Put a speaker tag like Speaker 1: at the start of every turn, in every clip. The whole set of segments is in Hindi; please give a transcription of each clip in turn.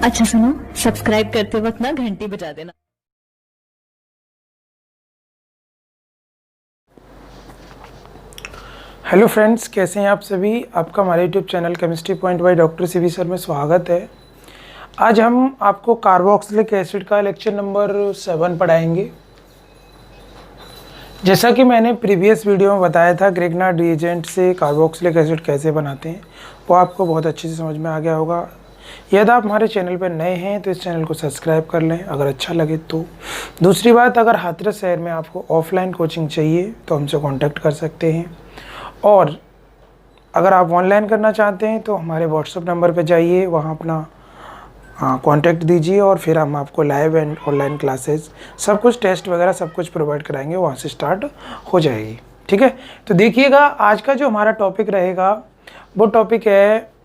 Speaker 1: अच्छा सुनो, सब्सक्राइब करते वक्त ना घंटी बजा देना।
Speaker 2: हेलो फ्रेंड्स, कैसे हैं आप सभी। आपका हमारे YouTube channel chemistry point by doctor CV sir में स्वागत है। आज हम आपको कार्बोक्सिलिक एसिड का लेक्चर नंबर 7 पढ़ाएंगे। जैसा कि मैंने प्रीवियस वीडियो में बताया था, ग्रिग्नार्ड रिएजेंट से कार्बोक्सिलिक एसिड कैसे बनाते हैं, वो आपको बहुत अच्छे से समझ में आ गया होगा। यदि आप हमारे चैनल पर नए हैं तो इस चैनल को सब्सक्राइब कर लें अगर अच्छा लगे तो। दूसरी बात, अगर हाथरस शहर में आपको ऑफलाइन कोचिंग चाहिए तो हमसे कॉन्टैक्ट कर सकते हैं, और अगर आप ऑनलाइन करना चाहते हैं तो हमारे व्हाट्सएप नंबर पर जाइए, वहाँ अपना कांटेक्ट दीजिए और फिर हम आपको लाइव एंड ऑनलाइन क्लासेस सब कुछ, टेस्ट वगैरह सब कुछ प्रोवाइड कराएंगे, वहाँ से स्टार्ट हो जाएगी। ठीक है, तो देखिएगा आज का जो हमारा टॉपिक रहेगा वो टॉपिक है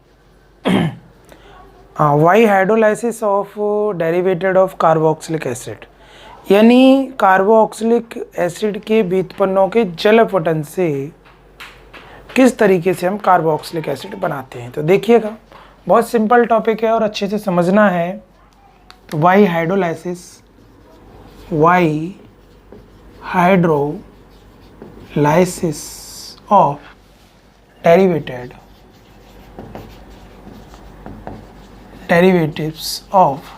Speaker 2: why hydrolysis of derivated of carboxylic acid, यानी कार्बोक्सिलिक एसिड के व्युत्पन्नों के जल अपघटन से किस तरीके से हम कार्बोक्सिलिक एसिड बनाते हैं। तो देखिएगा, बहुत सिंपल टॉपिक है और अच्छे से समझना है। तो why hydrolysis of derivatives of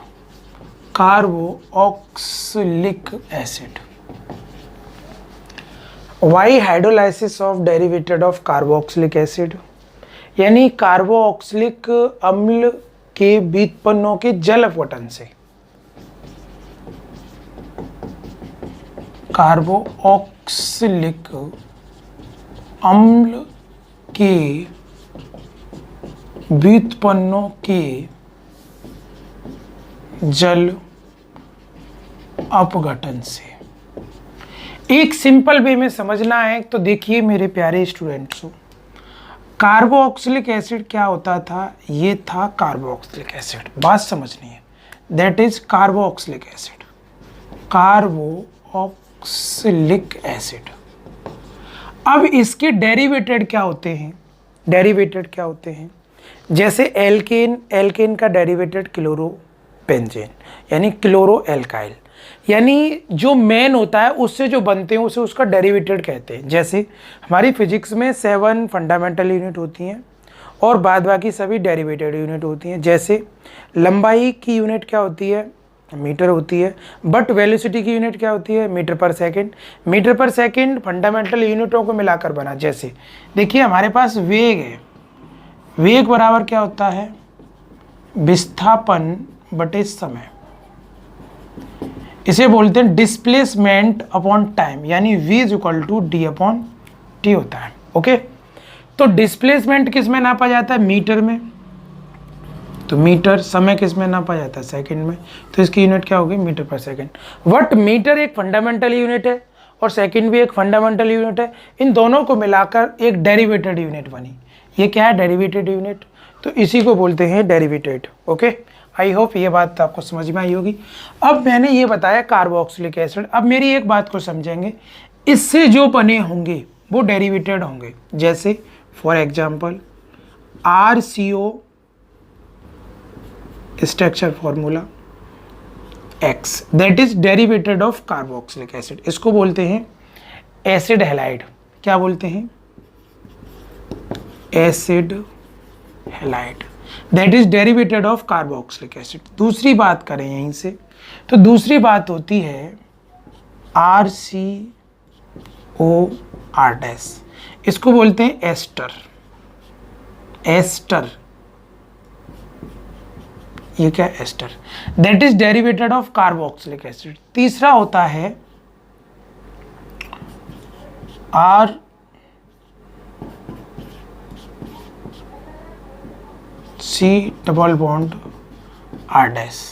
Speaker 2: carboxylic acid. Why hydrolysis of derivated of carboxylic acid, यानी कार्बोक्सिलिक अम्ल के व्युत्पन्नों के जल अपघटन से, कार्बोक्सिलिक अम्ल के व्युत्पन्नों के जल अपघटन से। एक सिंपल वे में समझना है तो देखिए मेरे प्यारे स्टूडेंट्स, कार्बोक्सिलिक एसिड क्या होता था, ये था कार्बोक्सिलिक एसिड, बात समझनी है, that is carboxylic acid, carboxylic acid. अब इसके डेरिवेटेड क्या होते हैं, जैसे एल्केन का डेरिवेटेड क्लोरोपेंजेन, यानी क्लोरो एल्काइल, यानी जो मेन होता है उससे जो बनते हैं उसे उसका डेरिवेटेड कहते हैं। जैसे हमारी फिजिक्स में 7 फंडामेंटल यूनिट होती हैं और बाद बाकी सभी डेरिवेटेड यूनिट होती हैं। जैसे लंबाई की यूनिट क्या होती है, मीटर होती है, बट वेलोसिटी की यूनिट क्या होती है, मीटर पर सेकंड फंडामेंटल यूनिटों को मिलाकर बना। जैसे देखिए हमारे पास वेग है, वेग बराबर क्या होता है, विस्थापन बटे समय, इसे बोलते हैं डिस्प्लेसमेंट अपॉन टाइम, यानी v is equal to D upon T होता है। ओके, तो डिस्प्लेसमेंट किस में नापा जाता है, मीटर में, तो मीटर। समय किस में नापा जाता है, सेकंड में, तो इसकी यूनिट क्या होगी, मीटर पर सेकंड। बट मीटर एक फंडामेंटल यूनिट है और सेकंड भी एक फंडामेंटल यूनिट है, इन दोनों को मिलाकर एक डेरिवेटेड यूनिट बनी। ये क्या है, डेरिवेटेड यूनिट, तो इसी को बोलते हैं डेरिवेटेड। ओके, आई होप ये बात आपको समझ में आई होगी। अब मैंने ये बताया कार्बोक्सिलिक एसिड, अब मेरी एक बात को समझेंगे, इससे जो बने होंगे वो डेरिवेटेड होंगे। जैसे for example RCO structure formula X, that is derivated of carboxylic acid, इसको बोलते हैं एसिड हैलाइड। क्या बोलते हैं, acid halide, that is derivated of carboxylic acid. दूसरी बात करें यहीं से, तो दूसरी बात होती है RCOR-, इसको बोलते हैं एस्टर, ये क्या ester, that is derivated of carboxylic acid. तीसरा होता है C∼R',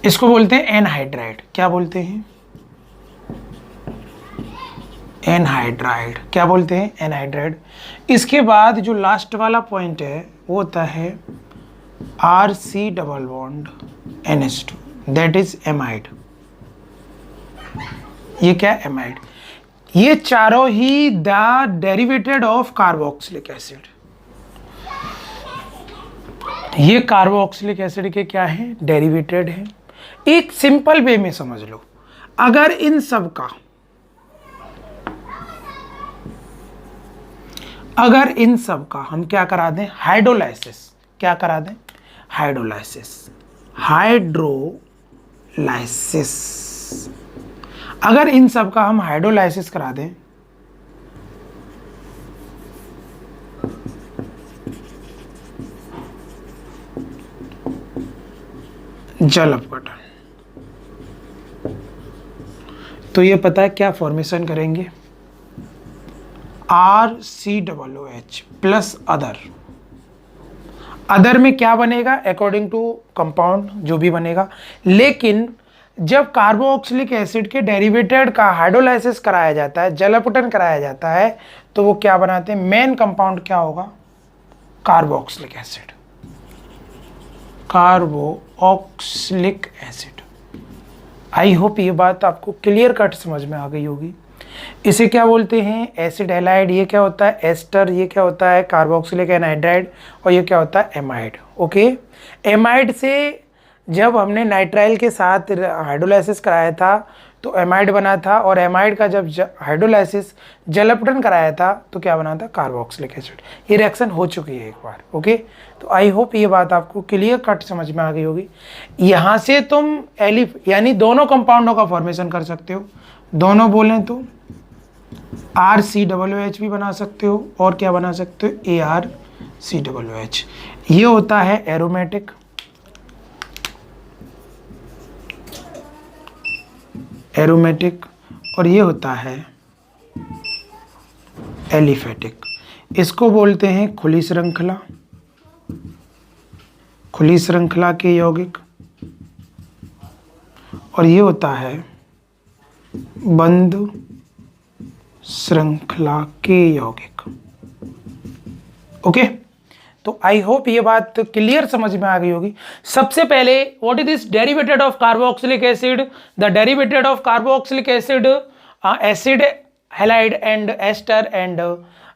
Speaker 2: इसको बोलते हैं एनहाइड्राइड। क्या बोलते हैं, एनहाइड्राइड, क्या बोलते हैं, एनहाइड्राइड। इसके बाद जो लास्ट वाला पॉइंट है वो होता है RC∼NH2, दैट इज एमाइड। ये क्या, एमाइड। ये चारों ही the derivated of carboxylic acid. ये कार्बोक्सिलिक एसिड के क्या है, डेरिवेटेड है। एक सिंपल वे में समझ लो, अगर इन सब का हम क्या करा दें, हाइड्रोलाइसिस, क्या करा दें, हाइड्रोलाइसिस, अगर इन सब का हम हाइड्रोलाइसिस करा दें, जल अपघटन, तो ये पता है क्या फॉर्मेशन करेंगे, RCOOH प्लस अदर में क्या बनेगा, अकॉर्डिंग टू कंपाउंड जो भी बनेगा। लेकिन जब कार्बोक्सिलिक एसिड के डेरिवेटेड का हाइड्रोलाइसिस कराया जाता है, जल अपघटन कराया जाता है, तो वो क्या बनाते हैं, मेन कंपाउंड क्या होगा, carboxylic acid, carboxylic acid. I hope ये बात आपको क्लियर कट समझ में आ गई होगी। इसे क्या बोलते हैं, एसिड हैलाइड, ये क्या होता है, एस्टर, ये क्या होता है, कार्बोक्सिलिक एनहाइड्राइड, और ये क्या होता है, एमाइड। ओके, एमाइड से जब हमने नाइट्राइल के साथ हाइड्रोलाइसिस कराया था तो एमाइड बना था, और एमाइड का जब हाइड्रोलाइसिस जल अपघटन कराया था तो क्या बना था, कार्बोक्सिलिक एसिड। ये रिएक्शन हो चुकी है एक बार। ओके, तो आई होप ये बात आपको क्लियर कट समझ में आ गई होगी। यहाँ से तुम यानी दोनों कंपाउंडों का फॉर्मेशन कर सकते हो, दोनों बोलें तो RCOOH भी बना सकते हो, और क्या बना सकते हो, ARCOOH। ये होता है एरोमेटिक, और ये होता है एलिफेटिक। इसको बोलते हैं खुली श्रृंखला के यौगिक, और ये होता है बंद श्रृंखला के यौगिक। ओके, तो आई होप ये बात क्लियर समझ में आ गई होगी। सबसे पहले what is this derivated of carboxylic acid, the derivated of carboxylic acid, acid halide and ester and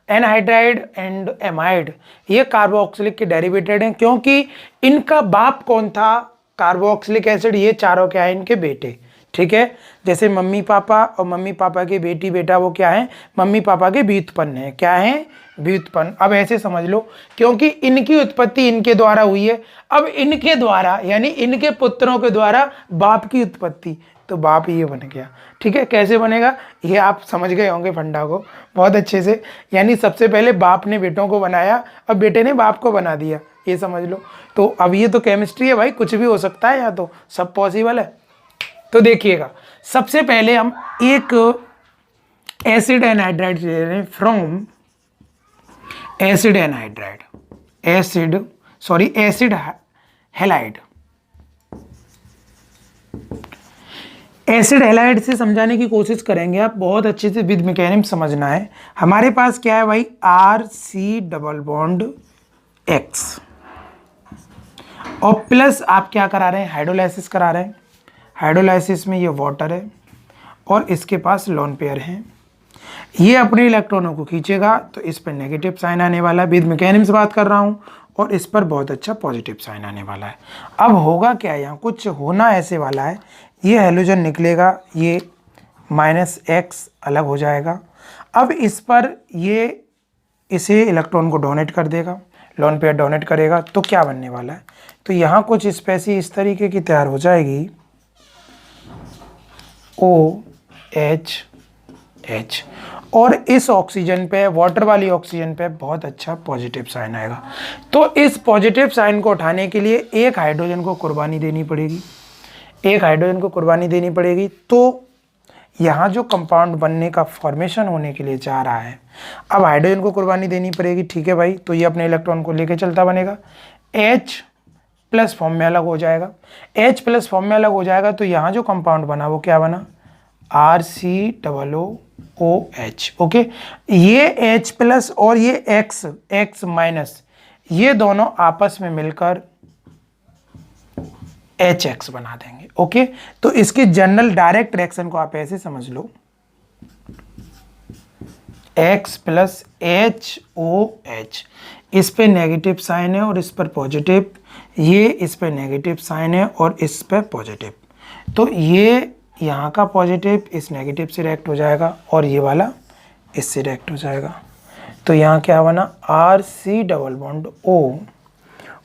Speaker 2: anhydride and amide, ये कार्बोक्सिलिक के डेरिवेटेड हैं। क्योंकि इनका बाप कौन था, कार्बोक्सिलिक एसिड, ये चारों क्या है, इनके बेटे। ठीक है, जैसे मम्मी पापा और मम्मी पापा के बेटी बेटा, वो क्या है, मम्मी पापा के व्युत्पन्न है, क्या है, व्युत्पन्न। अब ऐसे समझ लो, क्योंकि इनकी उत्पत्ति इनके द्वारा हुई है, अब इनके द्वारा यानी इनके पुत्रों के द्वारा बाप की उत्पत्ति, तो बाप ये बन गया। ठीक है, कैसे बनेगा ये आप समझ गए होंगे फंडा को बहुत अच्छे से। यानी सबसे पहले बाप ने बेटों को बनाया और बेटे ने बाप को बना दिया, ये समझ लो। तो अब ये तो केमिस्ट्री है भाई, कुछ भी हो सकता है, यहाँ तो सब पॉसिबल है। तो देखिएगा, सबसे पहले हम एक एसिड एनहाइड्राइड ले रहे हैं from acid halide. Acid halide से समझाने की कोशिश करेंगे आप, बहुत अच्छे से विद मैकेनिज्म समझना है। हमारे पास क्या है भाई, RC डबल बॉन्ड X, और प्लस आप क्या करा रहे हैं, हाइड्रोलाइसिस करा रहे हैं। हाइड्रोलाइसिस में ये वाटर है और इसके पास लोन पेयर है, ये अपने इलेक्ट्रॉनों को खींचेगा तो इस पर नेगेटिव साइन आने वाला है, विद मैकेनिज्म से बात कर रहा हूँ, और इस पर बहुत अच्छा पॉजिटिव साइन आने वाला है। अब होगा क्या, यहाँ कुछ होना ऐसे वाला है, ये हैलोजन निकलेगा, ये -X अलग हो जाएगा। अब इस पर ये इसे इलेक्ट्रॉन को डोनेट कर देगा, लोन पेयर डोनेट करेगा, तो क्या बनने वाला है, तो यहाँ कुछ स्पेसी इस तरीके की तैयार हो जाएगी, OH, और इस ऑक्सीजन पे, वाटर वाली ऑक्सीजन पे बहुत अच्छा पॉजिटिव साइन आएगा। तो इस पॉजिटिव साइन को उठाने के लिए एक हाइड्रोजन को कुर्बानी देनी पड़ेगी, तो यहाँ जो कंपाउंड बनने का फॉर्मेशन होने के लिए जा रहा है, अब हाइड्रोजन को कुर्बानी देनी पड़ेगी। ठीक है भाई, तो ये अपने इलेक्ट्रॉन को लेके चलता बनेगा, H प्लस फॉर्म में अलग हो जाएगा, H प्लस फॉर्म में अलग हो जाएगा, तो यहाँ जो कंपाउंड बना वो क्या बना, RCOOH। ओके, ये H प्लस और ये X माइनस, ये दोनों आपस में मिलकर HX बना देंगे। ओके, तो इसकी जनरल डायरेक्ट रिएक्शन को आप ऐसे समझ लो, X प्लस HOH, इस पे नेगेटिव साइन है और इस पर पॉजिटिव, ये इस पे नेगेटिव साइन है और इस पे पॉजिटिव। तो ये यहाँ का पॉजिटिव इस नेगेटिव से रिएक्ट हो जाएगा और ये वाला इससे रिएक्ट हो जाएगा। तो यहाँ क्या बना, R C double bond O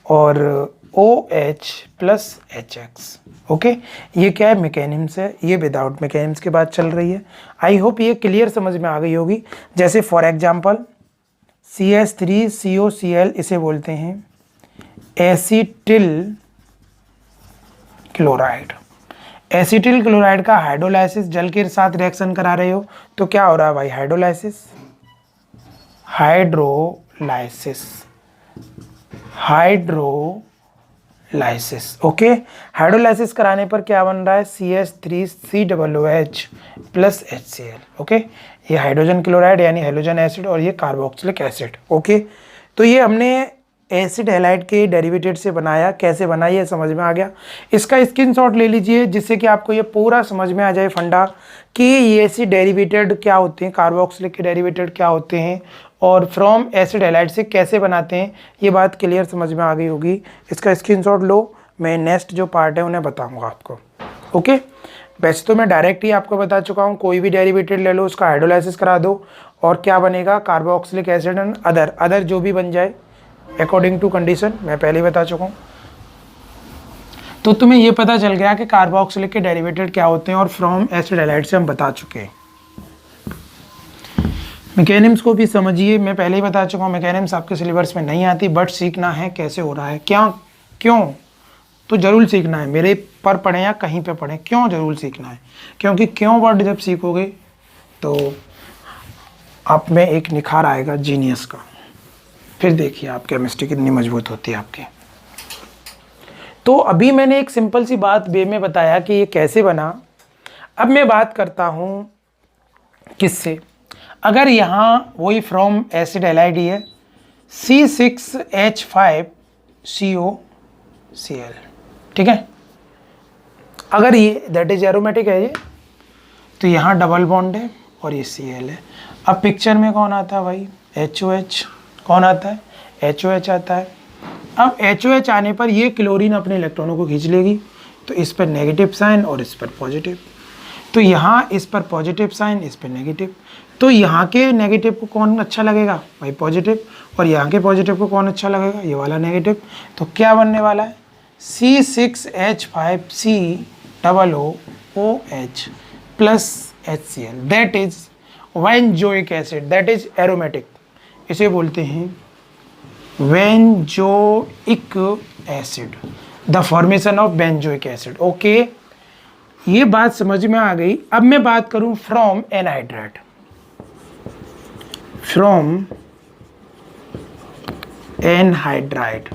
Speaker 2: और O H plus H X. Okay, ये क्या है, मैकेनिम्स है, ये विदाउट मैकेनिम्स की बात चल रही है। आई होप ये क्लियर समझ में आ गई होगी। जैसे फॉर एग्जांपल CH3COCl इसे बोलते हैं एसिटिल क्लोराइड। एसिटिल क्लोराइड का हाइड्रोलाइसिस जल के साथ रिएक्शन करा रहे हो तो क्या हो रहा है भाई, हाइड्रोलाइसिस, हाइड्रोलाइसिस। ओके, हाइड्रोलाइसिस कराने पर क्या बन रहा है, CH3COOH प्लस HCl। ओके, ये हाइड्रोजन क्लोराइड यानी हैलोजन एसिड और ये कार्बोक्सिलिक एसिड। ओके, तो ये हमने एसिड हैलाइड के डेरिवेटेड से बनाया, कैसे बना ये समझ में आ गया। इसका स्क्रीनशॉट ले लीजिए जिससे कि आपको ये पूरा समझ में आ जाए फंडा कि ये एसिड डेरिवेटेड क्या होते हैं, कार्बोक्सिलिक के डेरिवेटेड क्या होते हैं और फ्रॉम एसिड हैलाइड से कैसे बनाते हैं, ये बात क्लियर समझ में आ गई होगी। इसका स्क्रीनशॉट लो, मैं नेक्स्ट जो पार्ट है उन्हें बताऊँगा आपको। ओके, वैसे तो मैं डायरेक्ट ही आपको बता चुका हूँ, कोई भी डेरिवेटेड ले लो उसका हाइड्रोलाइसिस करा दो और क्या बनेगा, कार्बोक्सिलिक एसिड एंड अदर जो भी बन जाए अकॉर्डिंग टू कंडीशन, मैं पहले ही बता चुका हूँ। तो तुम्हें ये पता चल गया कि कार्बोक्सिलिक के डेरिवेटेड क्या होते हैं और फ्रॉम एसिड हैलाइड से हम बता चुके हैं। मैकेनिम्स को भी समझिए, मैं पहले ही बता चुका हूँ मैकेनिम्स आपके सिलेबस में नहीं आती, बट सीखना है कैसे हो रहा है, क्या क्यों तो जरूर सीखना है। मेरे पर पढ़ें या कहीं पे पढ़ें, क्यों जरूर सीखना है, क्योंकि क्यों वर्ड जब सीखोगे तो आप में एक निखार आएगा जीनियस का। फिर देखिए आप केमिस्ट्री कितनी मजबूत होती है आपकी। तो अभी मैंने एक सिंपल सी बात वे में बताया कि ये कैसे बना। अब मैं बात करता हूँ किससे, अगर यहाँ वही फ्रॉम एसिड हैलाइड ही है C6H5COCl, ठीक है, अगर ये दैट इज एरोमेटिक है ये, तो यहाँ डबल बॉन्ड है और ये Cl है। अब पिक्चर में कौन आता है भाई, HOH, कौन आता है, HOH आता है। अब HOH आने पर ये क्लोरीन अपने इलेक्ट्रॉनों को खींच लेगी, तो इस पर नेगेटिव साइन और इस पर पॉजिटिव, तो यहाँ इस पर पॉजिटिव साइन, इस पर नेगेटिव, तो यहाँ के नेगेटिव को कौन अच्छा लगेगा भाई, पॉजिटिव, और यहाँ के पॉजिटिव को कौन अच्छा लगेगा, ये वाला नेगेटिव। तो क्या बनने वाला है, C6H5COOH plus HCl, that is benzoic acid, that is aromatic, इसे बोलते हैं benzoic acid, the formation of benzoic acid. Okay, ये बात समझ में आ गई। अब मैं बात करूं from anhydride, from anhydride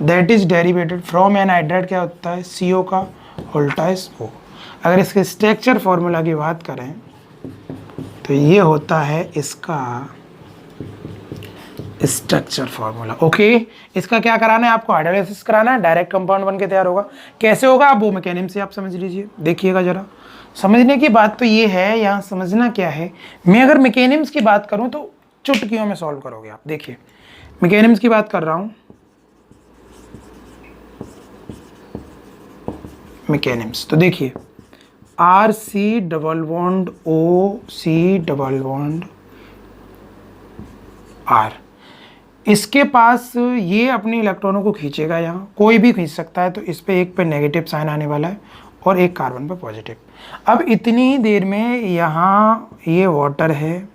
Speaker 2: that is derivated from anhydride, क्या होता है, CO का होल टाइम्स O। अगर इसके स्ट्रक्चर फॉर्मूला की बात करें तो ये होता है इसका स्ट्रक्चर फॉर्मूला। ओके, इसका क्या कराना है आपको, हाइड्रोलाइसिस कराना है, डायरेक्ट कंपाउंड बन के तैयार होगा। कैसे होगा आप वो मैकेनिज्म से आप समझ लीजिए, देखिएगा जरा। समझने की बात तो ये है, यहाँ समझना क्या है, मैं अगर मैकेनिज्म की बात करूँ तो चुटकियों में सॉल्व करोगे आप। देखिए मैकेनिज्म की बात कर रहा हूँ, मैकेनिज्म, तो देखिए RC double bond OC double bond R, इसके पास ये अपने इलेक्ट्रॉनों को खींचेगा, यहाँ कोई भी खींच सकता है, तो इस पे एक पे नेगेटिव साइन आने वाला है और एक कार्बन पे पॉजिटिव। अब इतनी ही देर में यहाँ ये वाटर है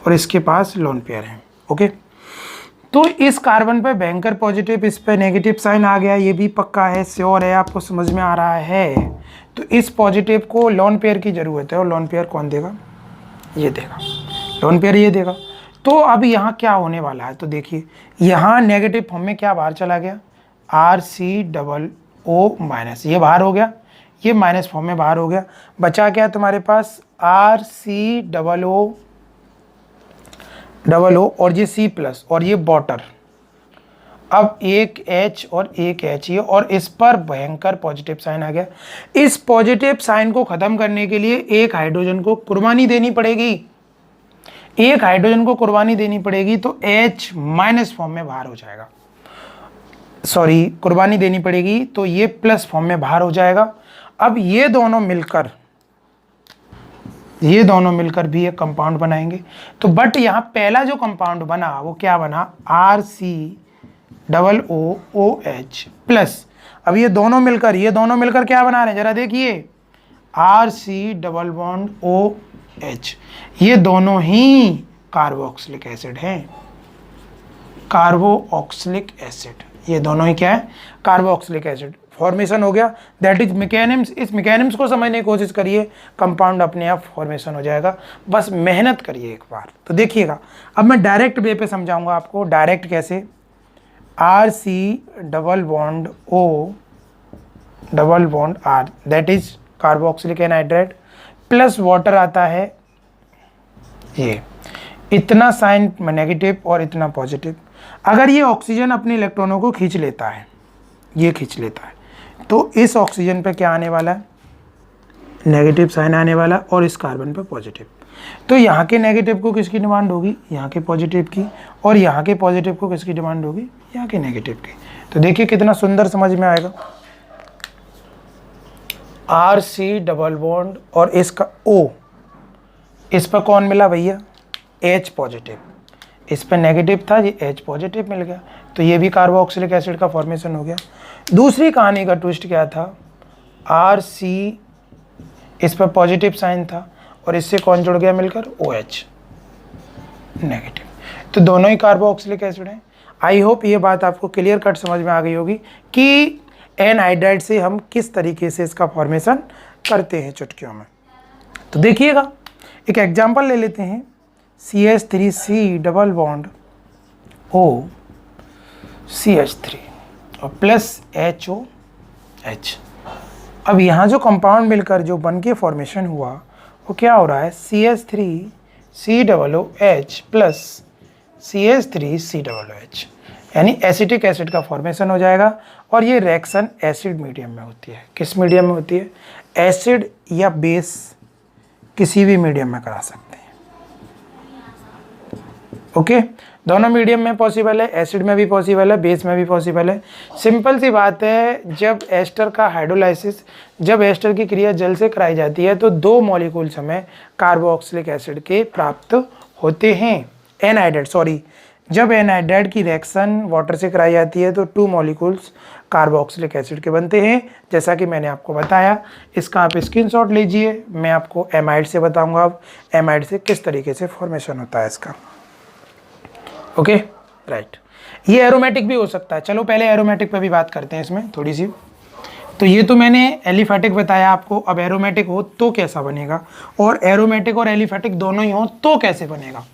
Speaker 2: और इसके पास लोन पेयर है। ओके, तो इस कार्बन पे भयंकर पॉजिटिव, इस पे नेगेटिव साइन आ गया, ये भी पक्का है, श्योर है, आपको समझ में आ रहा है। तो इस पॉजिटिव को लोन पेयर की ज़रूरत है और लोन पेयर कौन देगा, ये देगा, लोन पेयर ये देगा। तो अब यहाँ क्या होने वाला है, तो देखिए यहाँ नेगेटिव फॉर्म में क्या बाहर चला गया, RCOO माइनस, ये बाहर हो गया, ये माइनस फॉर्म में बाहर हो गया, बचा क्या तुम्हारे पास RCOO और ये C प्लस और ये वाटर। अब एक H और एक H, ये और इस पर भयंकर पॉजिटिव साइन आ गया। इस पॉजिटिव साइन को ख़त्म करने के लिए एक हाइड्रोजन को कुर्बानी देनी पड़ेगी। एक हाइड्रोजन को कुर्बानी देनी पड़ेगी तो H माइनस फॉर्म में बाहर हो जाएगा, सॉरी कुर्बानी देनी पड़ेगी तो ये प्लस फॉर्म में बाहर हो जाएगा। अब ये दोनों मिलकर भी एक कंपाउंड बनाएंगे। तो बट यहाँ पहला जो कंपाउंड बना वो क्या बना, RCOOH प्लस। अब ये दोनों मिलकर क्या बना रहे हैं जरा देखिए, RC OH। ये दोनों ही कार्बोक्सिलिक एसिड हैं, कार्बोक्सिलिक एसिड, ये दोनों ही क्या है, कार्बोक्सिलिक एसिड। फॉर्मेशन हो गया, दैट इज मैकेनिज्म। इस मैकेनिज्म को समझने की कोशिश करिए, कंपाउंड अपने आप फॉर्मेशन हो जाएगा, बस मेहनत करिए एक बार। तो देखिएगा, अब मैं डायरेक्ट वे पे समझाऊंगा आपको। डायरेक्ट कैसे, RCOO R, that is carboxylic anhydride plus water आता है, ये इतना साइन नेगेटिव और इतना पॉजिटिव। अगर ये ऑक्सीजन अपने इलेक्ट्रॉनों को खींच लेता है, ये खींच लेता है, तो इस ऑक्सीजन पे क्या आने वाला है, नेगेटिव साइन आने वाला, और इस कार्बन पे पॉजिटिव। तो यहाँ के नेगेटिव को किसकी डिमांड होगी, यहाँ के पॉजिटिव की, और यहाँ के पॉजिटिव को किसकी डिमांड होगी, यहाँ के नेगेटिव की। तो देखिए कितना सुंदर समझ में आएगा। RC डबल बॉन्ड और इसका O, इस पर कौन मिला भैया, H पॉजिटिव, इस पर नेगेटिव था, ये H पॉजिटिव मिल गया, तो ये भी कार्बोक्सिलिक एसिड का फॉर्मेशन हो गया। दूसरी कहानी का ट्विस्ट क्या था, RC, इस पर पॉजिटिव साइन था और इससे कौन जुड़ गया मिलकर, OH नेगेटिव। तो दोनों ही कार्बोक्सिलिक एसिड हैं। आई होप ये बात आपको क्लियर कट समझ में आ गई होगी कि एनहाइड्राइड से हम किस तरीके से इसका फॉर्मेशन करते हैं चुटकियों में। तो देखिएगा, एक एग्जांपल ले लेते हैं, CH3C double bond O CH3 और प्लस HOH। अब यहाँ जो कंपाउंड मिलकर जो बन के फॉर्मेशन हुआ वो क्या हो रहा है, CH3COOH प्लस CH3COOH, यानी एसिटिक एसिड का फॉर्मेशन हो जाएगा। और ये रिएक्शन एसिड मीडियम में होती है। किस मीडियम में होती है, एसिड या बेस, किसी भी मीडियम में करा सकते हैं। ओके, दोनों मीडियम में पॉसिबल है, एसिड में भी पॉसिबल है, बेस में भी पॉसिबल है। सिंपल सी बात है, जब एस्टर का हाइड्रोलाइसिस, जब एस्टर की क्रिया जल से कराई जाती है तो 2 मॉलिक्यूल्स हमें कार्बोक्सिलिक एसिड के प्राप्त होते हैं। एनहाइड्राइड, सॉरी, जब एनहाइड्राइड की रिएक्शन वाटर से कराई जाती है तो 2 मॉलिक्यूल्स कार्बोक्सिलिक एसिड के बनते हैं, जैसा कि मैंने आपको बताया। इसका आप स्क्रीनशॉट लीजिए, मैं आपको एमाइड से बताऊंगा अब एमाइड से किस तरीके से फॉर्मेशन होता है इसका। ओके राइट, ये एरोमेटिक भी हो सकता है। चलो पहले एरोमेटिक पे भी बात करते हैं इसमें थोड़ी सी। तो ये तो मैंने एलिफेटिक बताया आपको, अब एरोमेटिक हो तो कैसा बनेगा, और एरोमेटिक और एलिफेटिक दोनों ही हो तो कैसे बनेगा।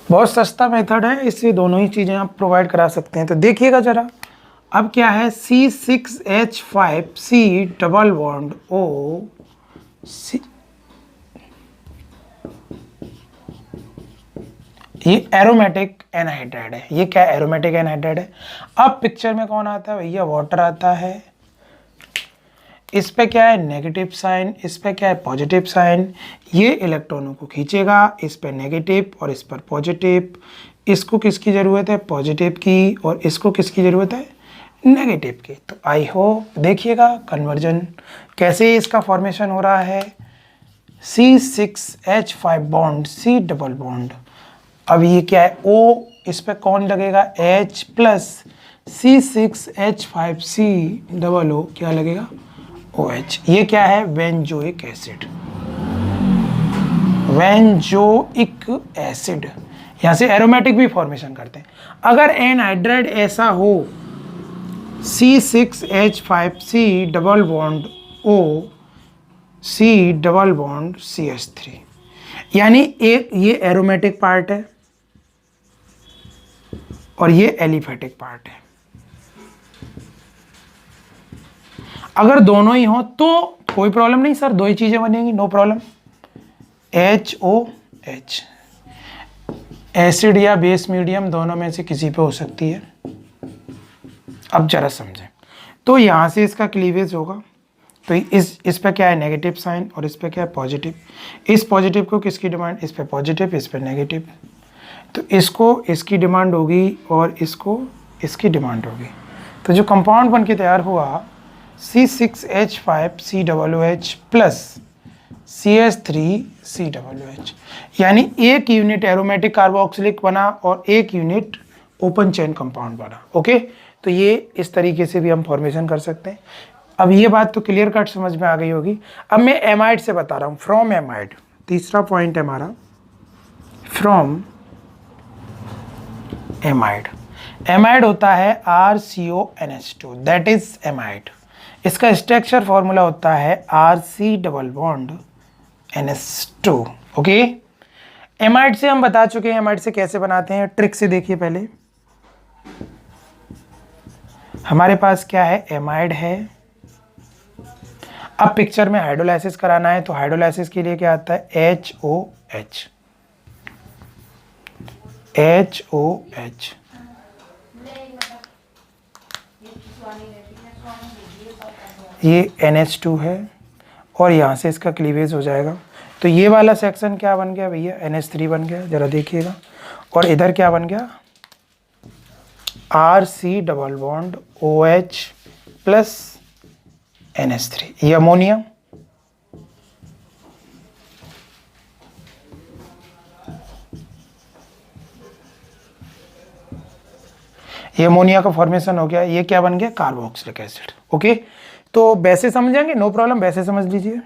Speaker 2: बहुत सस्ता मेथड है, इससे दोनों ही चीज़ें आप प्रोवाइड करा सकते हैं। तो देखिएगा जरा, अब क्या है, C6H5C double bond O C, ये एरोमेटिक एनहाइड्राइड है। ये क्या एरोमेटिक एनहाइड्राइड है। अब पिक्चर में कौन आता है भैया, वाटर आता है। इस पे क्या है, नेगेटिव साइन, इस पे क्या है, पॉजिटिव साइन। ये इलेक्ट्रॉनों को खींचेगा, इस पे नेगेटिव और इस पर पॉजिटिव। इसको किसकी ज़रूरत है, पॉजिटिव की, और इसको किसकी ज़रूरत है, नेगेटिव की। तो आई होप देखिएगा कन्वर्जन कैसे इसका फॉर्मेशन हो रहा है। C6H5 bond C double bond, अब ये क्या है, O, इस पे कौन लगेगा, H plus C6H5C double O, क्या लगेगा, OH। ये क्या है, बेंजोइक एसिड, बेंजोइक एसिड। यहाँ से एरोमेटिक भी फॉर्मेशन करते हैं। अगर एनहाइड्राइड ऐसा हो, C6H5C double bond O C double bond CH3, यानी एक ये एरोमेटिक पार्ट है और ये एलिफेटिक पार्ट है। अगर दोनों ही हो तो कोई प्रॉब्लम नहीं सर, 2 ही चीजें बनेंगी, नो प्रॉब्लम। HOH, एसिड या बेस मीडियम दोनों में से किसी पे हो सकती है। अब जरा समझें, तो यहां से इसका क्लीवेज होगा, तो इस पे क्या है नेगेटिव साइन और इस पे क्या है पॉजिटिव। इस पॉजिटिव को किसकी डिमांड, इस पे पॉजिटिव इस पे नेगेटिव, तो इसको इसकी डिमांड होगी और इसको इसकी डिमांड होगी। तो जो कंपाउंड बन के तैयार हुआ C6H5COOH प्लस CH3COOH, यानी एक यूनिट एरोमेटिक कार्बोक्सिलिक बना और एक यूनिट ओपन चेन कंपाउंड बना। ओके, तो ये इस तरीके से भी हम फॉर्मेशन कर सकते हैं। अब ये बात तो क्लियर कट समझ में आ गई होगी। अब मैं एमाइड से बता रहा हूँ, फ्रॉम एमाइड, तीसरा पॉइंट है हमारा फ्रॉम एमाइड। एमाइड होता है RCONH2, दैट इज एमाइड। इसका स्ट्रक्चर फॉर्मूला होता है RC double bond NH2। Okay, amide से हम बता चुके हैं एमाइड से कैसे बनाते हैं, ट्रिक से देखिए। पहले हमारे पास क्या है, एमाइड है। अब पिक्चर में हाइड्रोलाइसिस कराना है, तो हाइड्रोलाइसिस के लिए क्या आता है HOH, HOH। ये NH2 है और यहाँ से इसका क्लीवेज हो जाएगा, तो ये वाला सेक्शन क्या बन गया भैया, NH3 बन गया, जरा देखिएगा। और इधर क्या बन गया, RC double bond OH plus NH3, ये अमोनिया। ये अमोनिया का फॉर्मेशन हो गया, ये क्या बन गया, कार्बोक्सिलिक एसिड। ओके, तो वैसे समझेंगे, नो प्रॉब्लम, वैसे समझ लीजिए।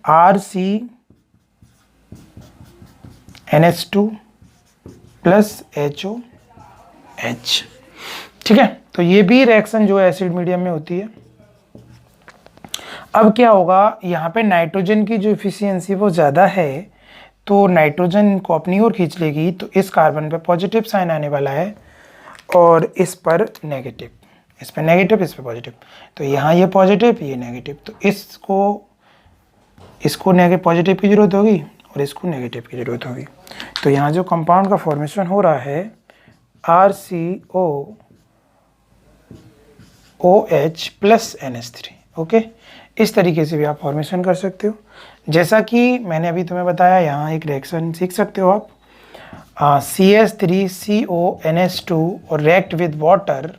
Speaker 2: RCNH2 प्लस HOH, ठीक है। तो ये भी रिएक्शन जो है एसिड मीडियम में होती है। अब क्या होगा, यहाँ पे नाइट्रोजन की जो इफिशियंसी वो ज़्यादा है, तो नाइट्रोजन को अपनी ओर खींच लेगी, तो इस कार्बन पे पॉजिटिव साइन आने वाला है और इस पर नेगेटिव, इस पे नेगेटिव इस पे पॉजिटिव। तो यहाँ ये पॉजिटिव ये नेगेटिव, तो इसको नेगेटिव पॉजिटिव की जरूरत होगी और इसको नेगेटिव की जरूरत होगी। तो यहाँ जो कंपाउंड का फॉर्मेशन हो रहा है RCOOH प्लस NH3। ओके, इस तरीके से भी आप फॉर्मेशन कर सकते हो। जैसा कि मैंने अभी तुम्हें बताया, यहाँ एक रिएक्शन सीख सकते हो आप, CH3CONH2 और react with water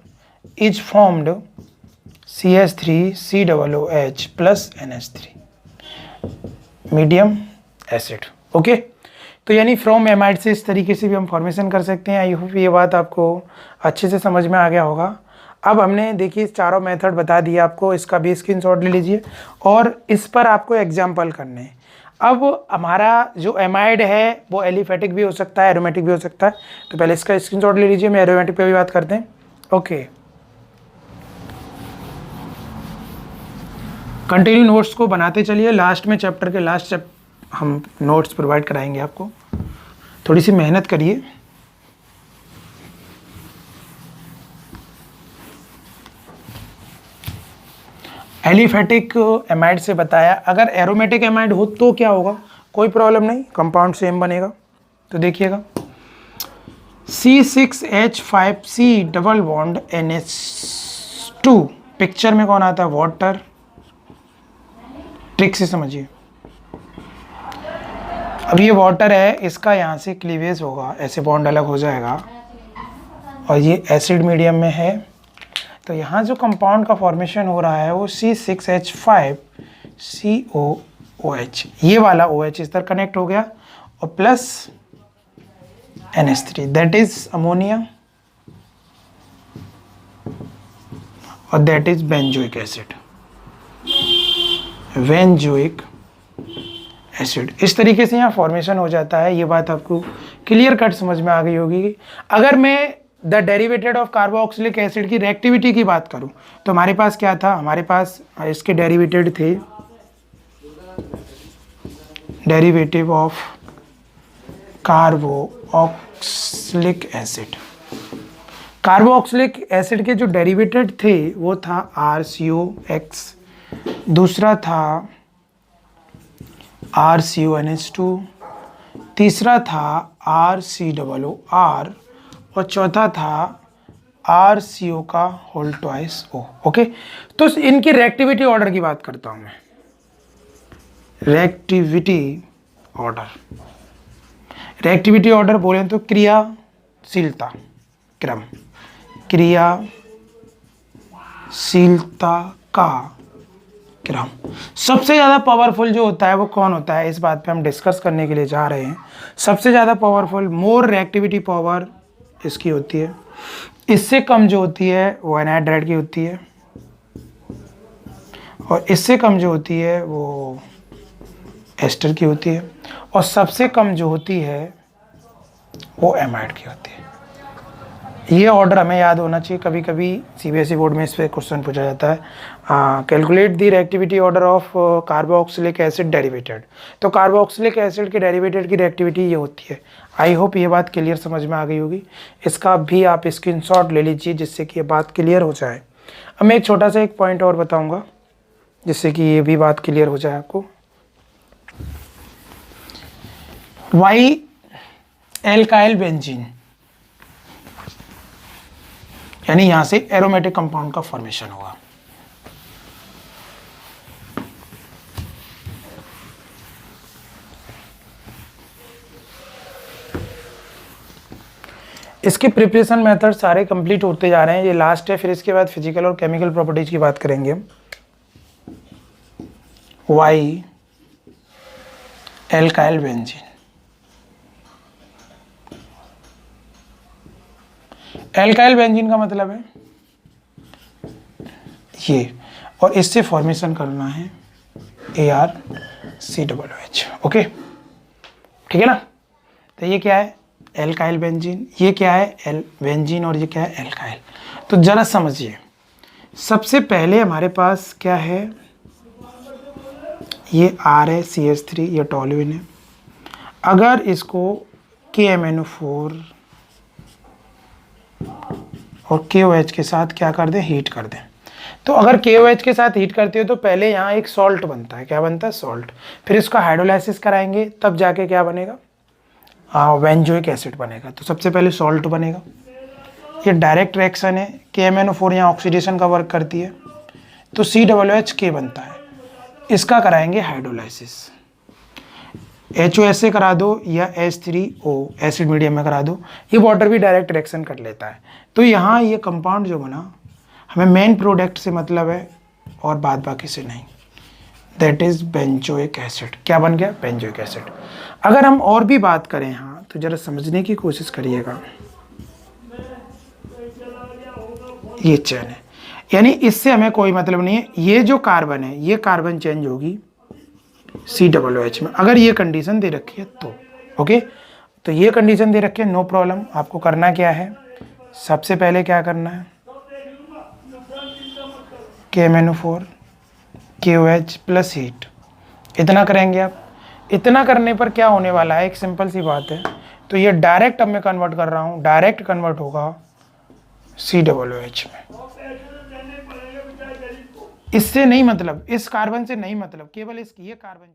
Speaker 2: is formed CH3COOH plus NH3 medium acid. Okay, तो यानी फ्रॉम एमाइड से इस तरीके से भी हम फॉर्मेशन कर सकते हैं। आई होप ये बात आपको अच्छे से समझ में आ गया होगा। अब हमने देखिए चारों मेथड बता दिए आपको, इसका भी स्क्रीनशॉट ले लीजिए और इस पर आपको एग्जाम्पल करने हैं। अब हमारा जो एमाइड है वो एलिफेटिक भी हो सकता है, एरोमेटिक भी हो सकता है। तो पहले इसका स्क्रीनशॉट ले लीजिए, मैं एरोमेटिक पे भी बात करते हैं। ओके, कंटिन्यू नोट्स को बनाते चलिए, लास्ट में चैप्टर के लास्ट हम नोट्स प्रोवाइड कराएंगे आपको, थोड़ी सी मेहनत करिए। एलिफेटिक एमाइड से बताया, अगर एरोमेटिक एमाइड हो तो क्या होगा, कोई प्रॉब्लम नहीं, कंपाउंड सेम बनेगा। तो देखिएगा C6H5C double bond NH2, picture में कौन आता है, वाटर। ट्रिक से समझिए, अब ये वाटर है, इसका यहाँ से क्लीवेज होगा, ऐसे बॉन्ड अलग हो जाएगा और ये एसिड मीडियम में है। तो यहाँ जो कंपाउंड का फॉर्मेशन हो रहा है वो C6H5COOH, ये वाला OH इस तरह कनेक्ट हो गया और plus NH3, that is ammonia और that is benzoic acid, benzoic acid. इस तरीके से यहाँ फॉर्मेशन हो जाता है। ये बात आपको क्लियर कट समझ में आ गई होगी। अगर मैं the derivated of carboxylic acid की रिएक्टिविटी की बात करूं तो हमारे पास क्या था, हमारे पास इसके डेरिवेटेड थे, derivative of carboxylic acid. Carboxylic acid के जो डेरिवेटेड थे वो था RCOX, दूसरा था RCONH2, तीसरा था RCOOR और चौथा था RCO का होल ट्वाइस O। ओके, तो इनकी रिएक्टिविटी ऑर्डर की बात करता हूं मैं। रिएक्टिविटी ऑर्डर, रिएक्टिविटी ऑर्डर बोलें तो क्रियाशीलता क्रम, क्रियाशीलता का क्रम। सबसे ज़्यादा पावरफुल जो होता है वो कौन होता है, इस बात पे हम डिस्कस करने के लिए जा रहे हैं। सबसे ज़्यादा पावरफुल, मोर रिएक्टिविटी पावर इसकी होती है। इससे कम जो होती है वो एनहाइड्राइड की होती है, और इससे कम जो होती है वो एस्टर की होती है, और सबसे कम जो होती है वो एमाइड की होती है। ये ऑर्डर हमें याद होना चाहिए। कभी कभी CBSE बोर्ड में इस पर क्वेश्चन पूछा जाता है, calculate the reactivity order of carboxylic acid derivated. तो कार्बोक्सिलिक एसिड के डेरिवेटेड की रिएक्टिविटी ये होती है। आई होप ये बात क्लियर समझ में आ गई होगी। इसका भी आप स्क्रीनशॉट ले लीजिए जिससे कि ये बात क्लियर हो जाए। अब मैं एक छोटा सा एक पॉइंट और बताऊँगा जिससे कि ये भी बात क्लियर हो जाए आपको। वाई एल्काइल बेंजीन, यानी यहां से एरोमेटिक कंपाउंड का फॉर्मेशन हुआ। इसके प्रिपरेशन मेथड सारे कंप्लीट होते जा रहे हैं, ये लास्ट है। फिर इसके बाद फिजिकल और केमिकल प्रॉपर्टीज की बात करेंगे। Why alkyl benzene, alkyl benzene का मतलब है ये, और इससे फॉर्मेशन करना है ArCOOH। ओके, ठीक है ना। तो ये क्या है, एल्काइल बेंजीन, ये क्या है बेंजीन, और ये क्या है एल्काइल। तो जरा समझिए, सबसे पहले हमारे पास क्या है, ये R है, CH3, ये टॉल्यूइन है। अगर इसको KMnO4 और KOH के साथ क्या कर दें, हीट कर दें, तो अगर KOH के साथ हीट करते हो तो पहले यहाँ एक सॉल्ट बनता है। क्या बनता है, सॉल्ट। फिर इसका हाइड्रोलाइसिस कराएंगे, तब जाके क्या बनेगा, बेंजोइक एसिड बनेगा। तो सबसे पहले सॉल्ट बनेगा। ये डायरेक्ट रिएक्शन है, KMnO4 यहाँ ऑक्सीडेशन का वर्क करती है, तो COOH बनता है। इसका कराएंगे हाइड्रोलाइसिस, HOS से करा दो या H3O एसिड मीडियम में करा दो, ये वाटर भी डायरेक्ट रिएक्शन कर लेता है। तो यहाँ ये कंपाउंड जो बना, हमें मेन प्रोडक्ट से मतलब है और बाद बाकी से नहीं, दैट इज बेंजोइक एसिड। क्या बन गया, बेंजोइक एसिड। अगर हम और भी बात करें यहाँ तो जरा समझने की कोशिश करिएगा। ये चेन है, यानी इससे हमें कोई मतलब नहीं है। ये जो कार्बन है, ये कार्बन चेंज होगी COOH में, अगर ये कंडीशन दे रखी है तो। ओके, तो ये कंडीशन दे रखी है, नो प्रॉब्लम। आपको करना क्या है, सबसे पहले क्या करना है, KMnO4 KOH प्लस हीट, इतना करेंगे आप। इतना करने पर क्या होने वाला है, एक सिंपल सी बात है। तो ये डायरेक्ट अब मैं कन्वर्ट कर रहा हूँ, डायरेक्ट कन्वर्ट होगा COOH में। इससे नहीं मतलब, इस कार्बन से नहीं मतलब, केवल इसकी ये कार्बन